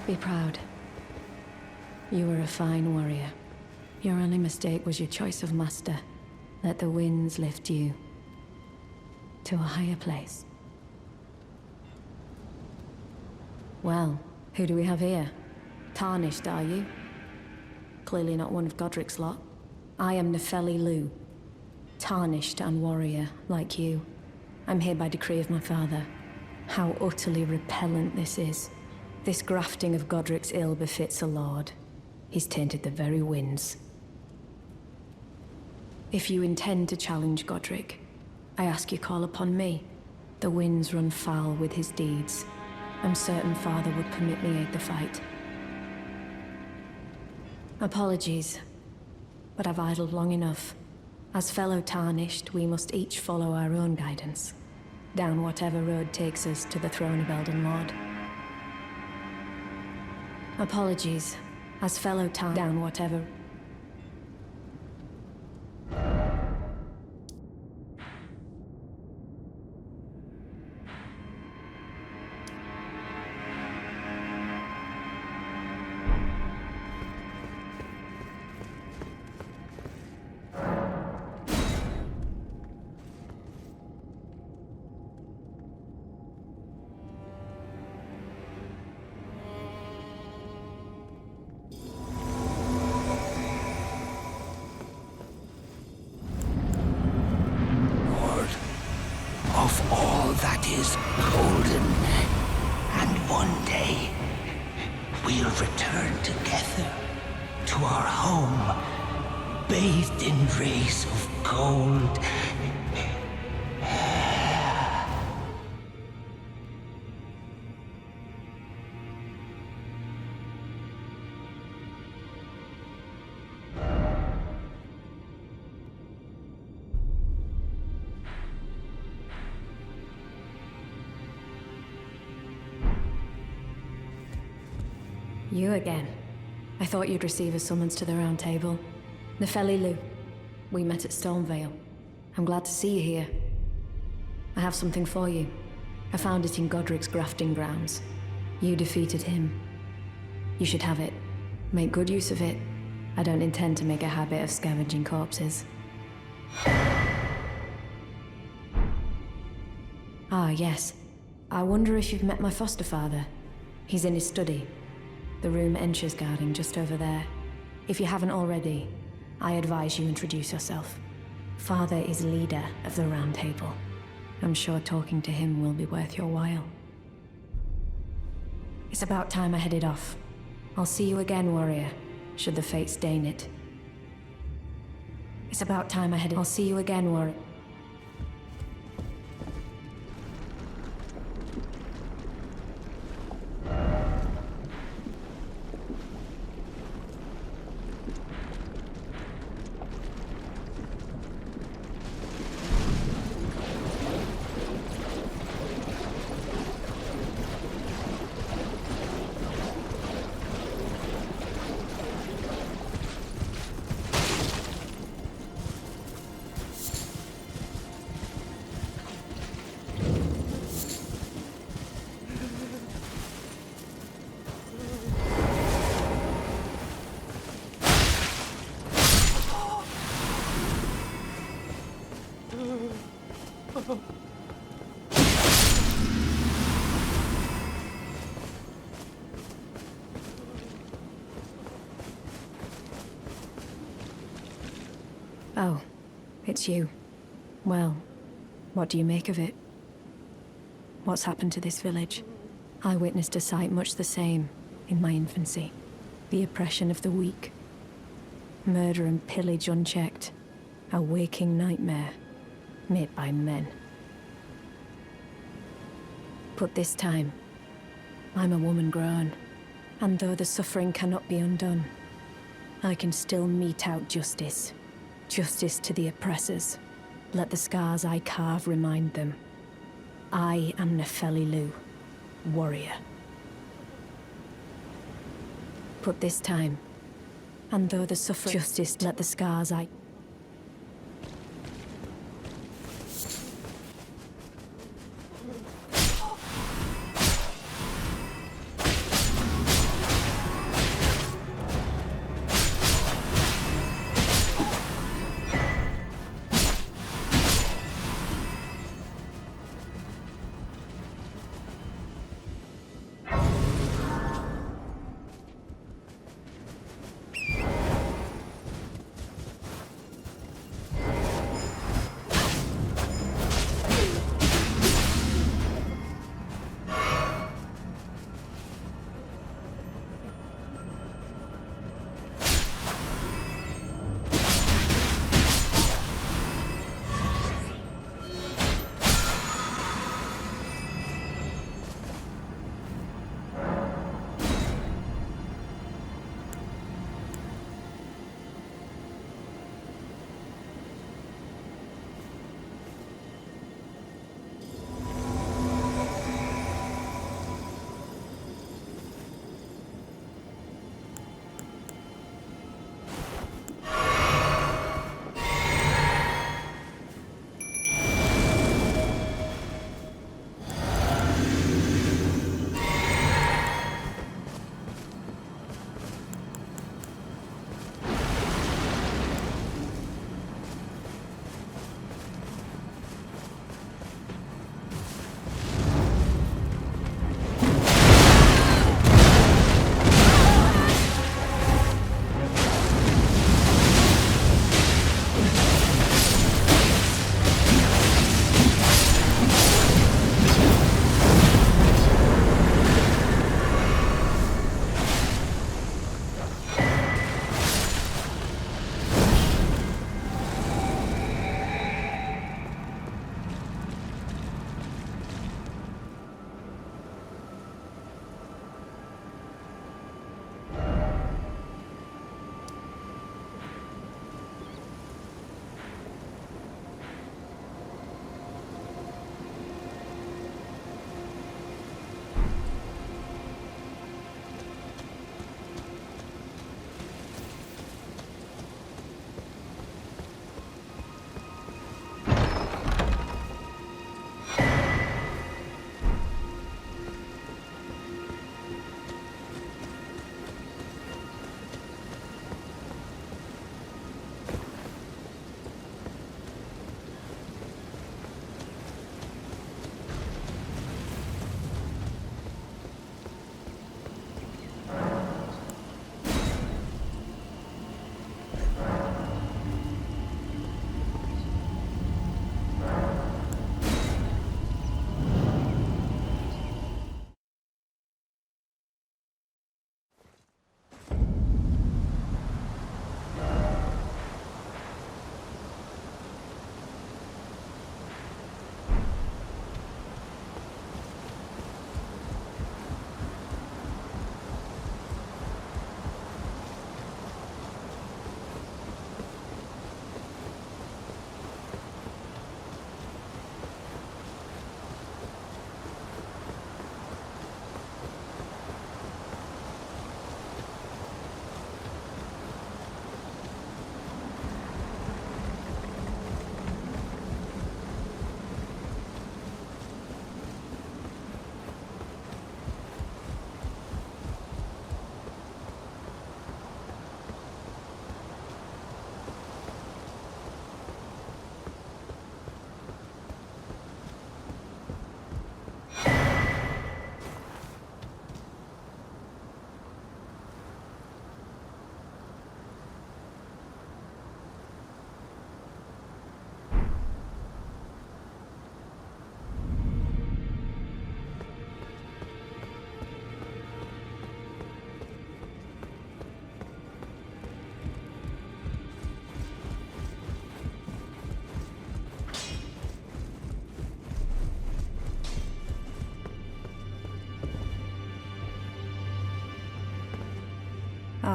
Be proud. You were a fine warrior. Your only mistake was your choice of master. Let the winds lift you to a higher place. Well, who do we have here? Tarnished, are you? Clearly not one of Godric's lot. I am Nepheli Loux. Tarnished and warrior, like you. I'm here by decree of my father. How utterly repellent this is. This grafting of Godric's ill befits a lord. He's tainted the very winds. If you intend to challenge Godric, I ask you call upon me. The winds run foul with his deeds. I'm certain father would permit me aid the fight. Apologies, but I've idled long enough. As fellow Tarnished, we must each follow our own guidance, down whatever road takes us to the throne of Elden Lord. Apologies, as fellow down whatever... Of all that is golden, and one day we'll return together to our home, bathed in rays of gold. You again. I thought you'd receive a summons to the Roundtable. Nepheli Loux. We met at Stormvale. I'm glad to see you here. I have something for you. I found it in Godric's grafting grounds. You defeated him. You should have it. Make good use of it. I don't intend to make a habit of scavenging corpses. Ah, yes. I wonder if you've met my foster father. He's in his study. The room Ensha's guarding just over there. If you haven't already, I advise you introduce yourself. Father is leader of the Round Table. I'm sure talking to him will be worth your while. It's about time I headed off. I'll see you again, warrior, should the fates deign it. It's about time I headed... I'll see you again, warrior. Oh, it's you. Well, what do you make of it? What's happened to this village? I witnessed a sight much the same in my infancy. The oppression of the weak. Murder and pillage unchecked. A waking nightmare made by men. But this time, I'm a woman grown, and though the suffering cannot be undone, I can still mete out justice. Justice to the oppressors. Let the scars I carve remind them. I am Nepheli Loux, warrior. But this time, and though the suffering... Justice, let the scars I...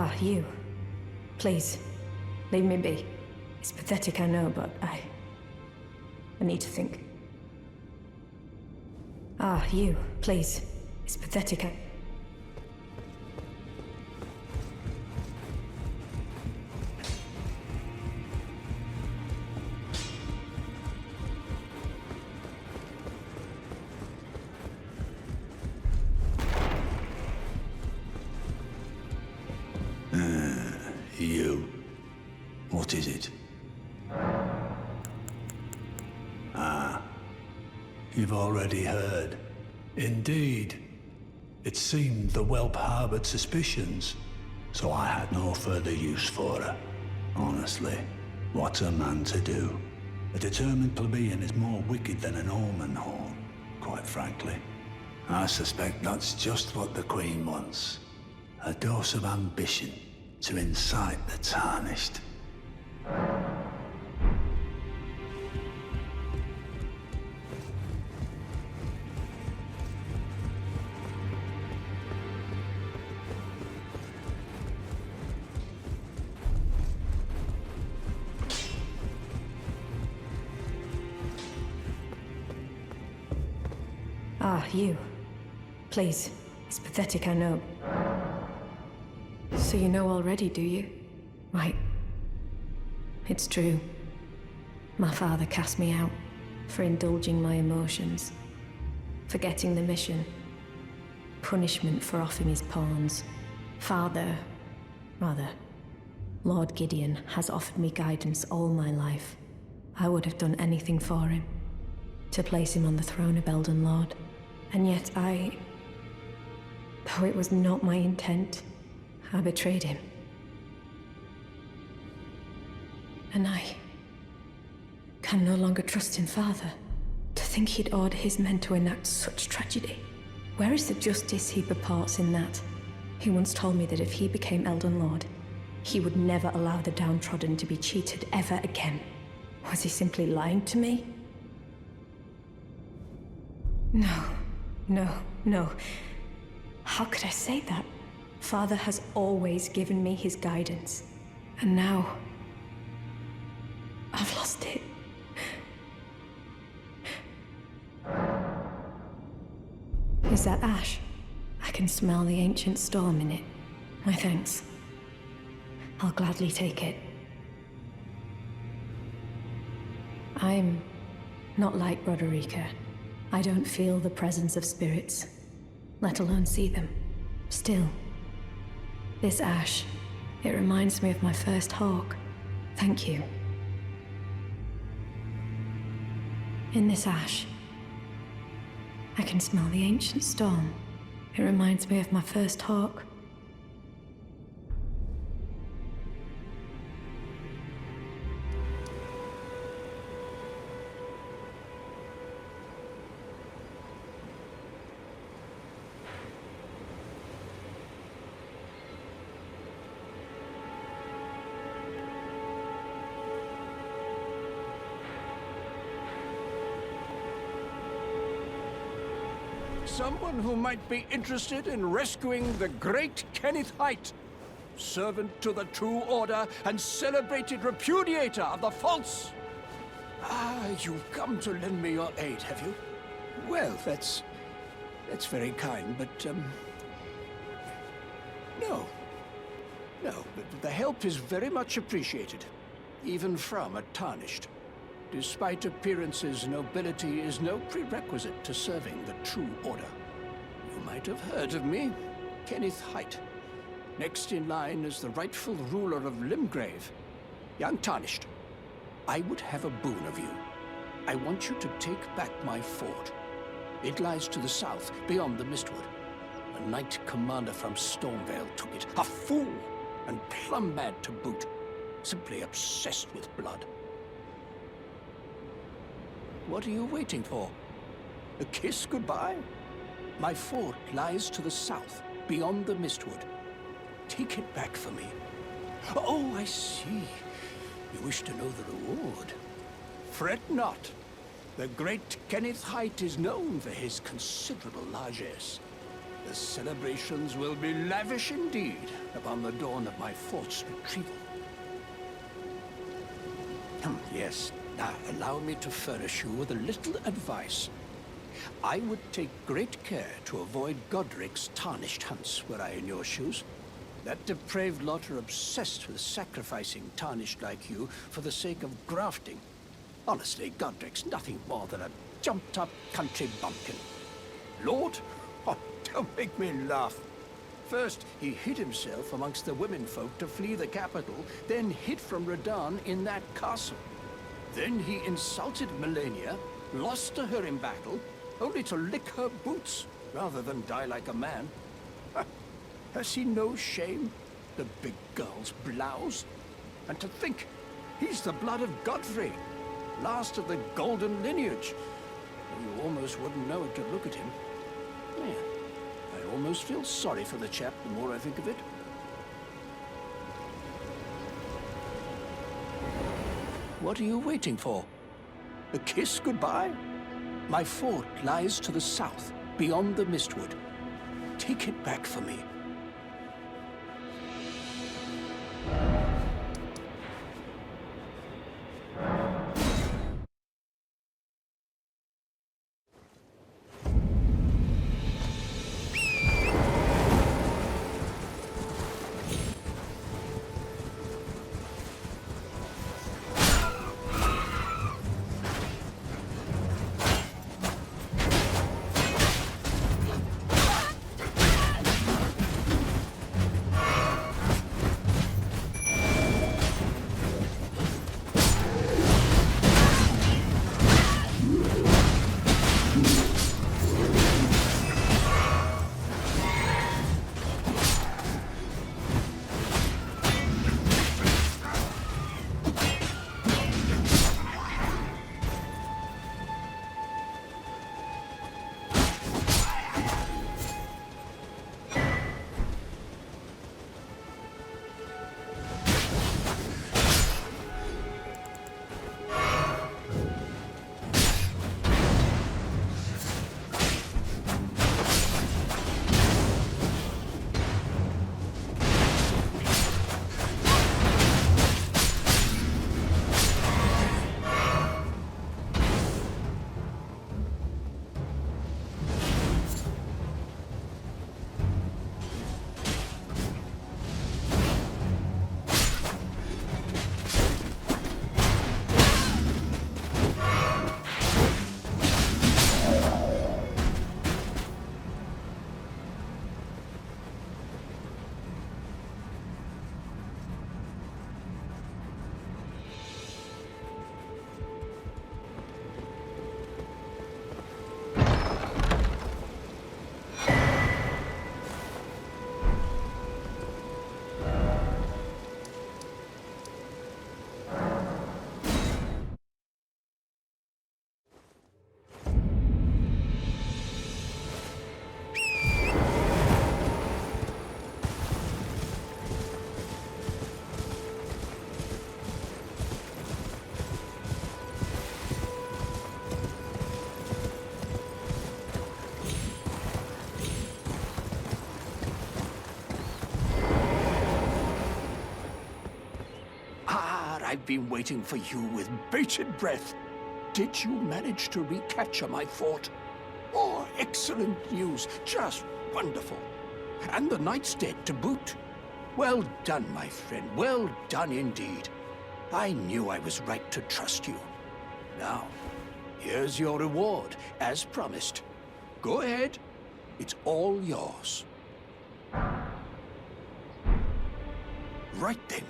Ah, you. Please, leave me be. It's pathetic, I know, but I need to think. Ah, you. Please. It's pathetic, You. What is it? You've already heard. Indeed. It seemed the whelp harbored suspicions, so I had no further use for her. Honestly, what's a man to do? A determined plebeian is more wicked than an omen horn, quite frankly. I suspect that's just what the Queen wants. A dose of ambition to incite the tarnished. Ah, you. Please. It's pathetic, I know. So you know already, do you? Right. It's true. My father cast me out for indulging my emotions, forgetting the mission, punishment for offing his pawns. Lord Gideon has offered me guidance all my life. I would have done anything for him, to place him on the throne of Elden Lord. And yet though it was not my intent, I betrayed him. And I can no longer trust in Father. To think he'd order his men to enact such tragedy. Where is the justice he purports in that? He once told me that if he became Elden Lord, he would never allow the downtrodden to be cheated ever again. Was he simply lying to me? No. How could I say that? Father has always given me his guidance. And now, I've lost it. Is that ash? I can smell the ancient storm in it. My thanks. I'll gladly take it. I'm not like Broderica. I don't feel the presence of spirits, let alone see them. Still, this ash, it reminds me of my first hawk. Thank you. In this ash, I can smell the ancient storm. It reminds me of my first hawk. Someone who might be interested in rescuing the great Kenneth Height, servant to the true order and celebrated repudiator of the false. Ah, you've come to lend me your aid, have you? Well, that's very kind, but, no, but the help is very much appreciated, even from a tarnished. Despite appearances, nobility is no prerequisite to serving the true order. You might have heard of me, Kenneth Height. Next in line is the rightful ruler of Limgrave, the Untarnished. I would have a boon of you. I want you to take back my fort. It lies to the south, beyond the Mistwood. A knight commander from Stormvale took it. A fool, and plumb mad to boot. Simply obsessed with blood. What are you waiting for? A kiss goodbye? My fort lies to the south, beyond the Mistwood. Take it back for me. Oh, I see. You wish to know the reward. Fret not. The great Kenneth Height is known for his considerable largesse. The celebrations will be lavish indeed upon the dawn of my fort's retrieval. Yes, now allow me to furnish you with a little advice. I would take great care to avoid Godric's tarnished hunts were I in your shoes. That depraved lot are obsessed with sacrificing tarnished like you for the sake of grafting. Honestly, Godric's nothing more than a jumped-up country bumpkin. Lord? Oh, don't make me laugh. First, he hid himself amongst the womenfolk to flee the capital, then hid from Radahn in that castle. Then he insulted Melania, lost to her in battle, only to lick her boots rather than die like a man. Has he no shame, the big girl's blouse? And to think, he's the blood of Godfrey, last of the golden lineage. You almost wouldn't know it to look at him. Yeah, I almost feel sorry for the chap the more I think of it. What are you waiting for? A kiss goodbye? My fort lies to the south, beyond the Mistwood. Take it back for me. I've been waiting for you with bated breath. Did you manage to recapture my fort? Oh, excellent news. Just wonderful. And the knight's dead to boot. Well done, my friend. Well done indeed. I knew I was right to trust you. Now, here's your reward, as promised. Go ahead. It's all yours. Right then.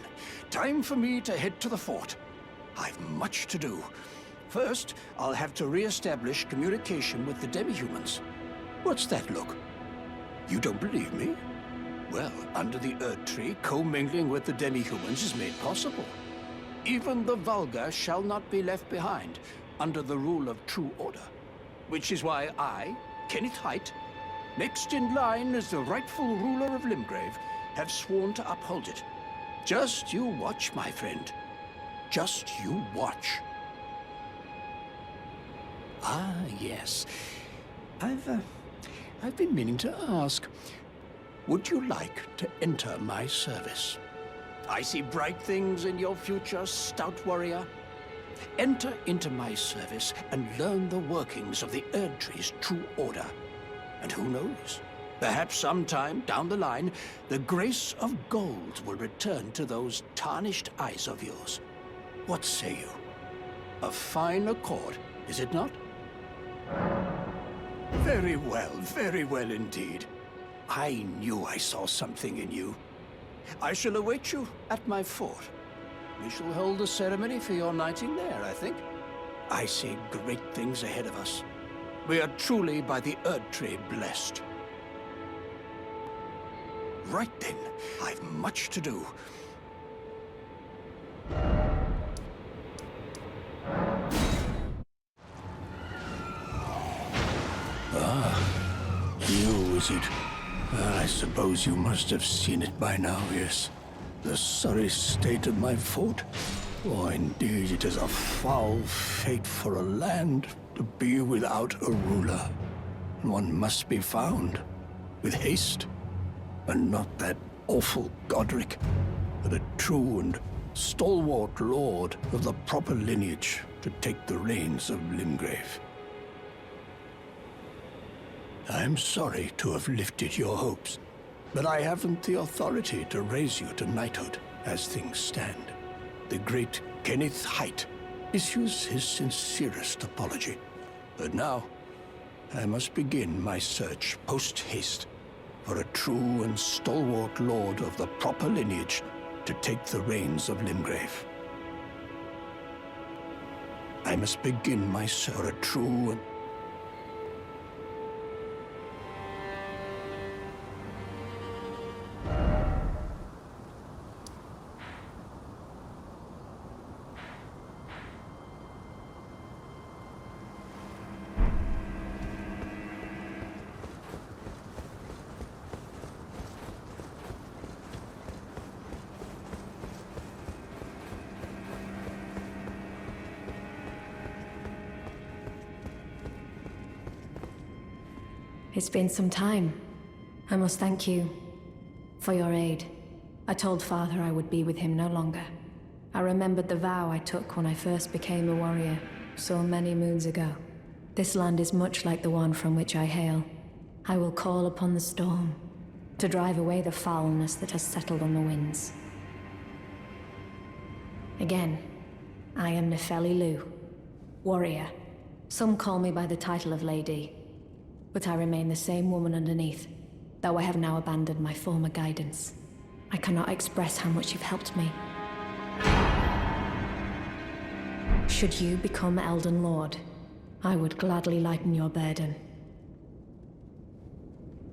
Time for me to head to the fort. I've much to do. First, I'll have to re-establish communication with the demi-humans. What's that look? You don't believe me? Well, under the Erd Tree, commingling with the demi-humans is made possible. Even the vulgar shall not be left behind, under the rule of true order. Which is why I, Kenneth Haight, next in line as the rightful ruler of Limgrave, have sworn to uphold it. Just you watch, my friend. Just you watch. Ah, yes. I've been meaning to ask. Would you like to enter my service? I see bright things in your future, stout warrior. Enter into my service and learn the workings of the Erdtree's true order. And who knows? Perhaps sometime down the line, the grace of gold will return to those tarnished eyes of yours. What say you? A fine accord, is it not? Very well indeed. I knew I saw something in you. I shall await you at my fort. We shall hold a ceremony for your knighting there, I think. I see great things ahead of us. We are truly by the Erdtree blessed. Right then, I've much to do. You, is it? I suppose you must have seen it by now, yes. The sorry state of my fort? Oh, indeed, it is a foul fate for a land to be without a ruler. One must be found, with haste, and not that awful Godric, but a true and stalwart lord of the proper lineage to take the reins of Limgrave. I'm sorry to have lifted your hopes, but I haven't the authority to raise you to knighthood as things stand. The great Kenneth Height issues his sincerest apology. But now, I must begin my search post-haste for a true and stalwart lord of the proper lineage to take the reins of Limgrave. I must begin my search for a true and... It's been some time. I must thank you for your aid. I told Father I would be with him no longer. I remembered the vow I took when I first became a warrior, so many moons ago. This land is much like the one from which I hail. I will call upon the storm to drive away the foulness that has settled on the winds. Again, I am Nepheli Loux, warrior. Some call me by the title of Lady, but I remain the same woman underneath, though I have now abandoned my former guidance. I cannot express how much you've helped me. Should you become Elden Lord, I would gladly lighten your burden.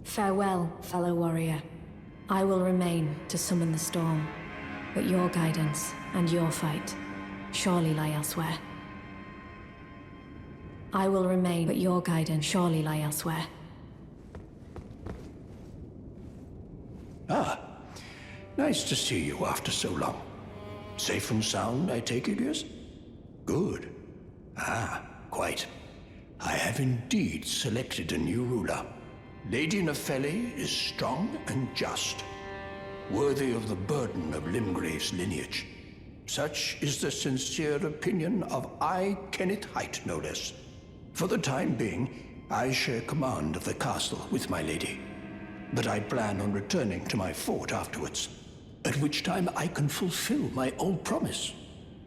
Farewell, fellow warrior. I will remain to summon the storm, but your guidance and your fight surely lie elsewhere. I will remain, but your guidance surely lie elsewhere. Ah, nice to see you after so long. Safe and sound, I take it, yes? Good. Ah, quite. I have indeed selected a new ruler. Lady Nepheli is strong and just, worthy of the burden of Limgrave's lineage. Such is the sincere opinion of I, Kenneth Height, no less. For the time being, I share command of the castle with my lady. But I plan on returning to my fort afterwards, at which time I can fulfill my old promise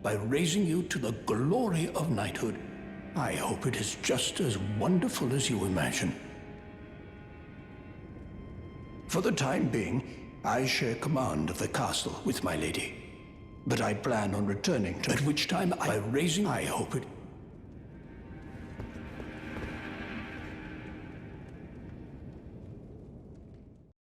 by raising you to the glory of knighthood. I hope it is just as wonderful as you imagine. For the time being, I share command of the castle with my lady. But I plan on returning to at which time I hope it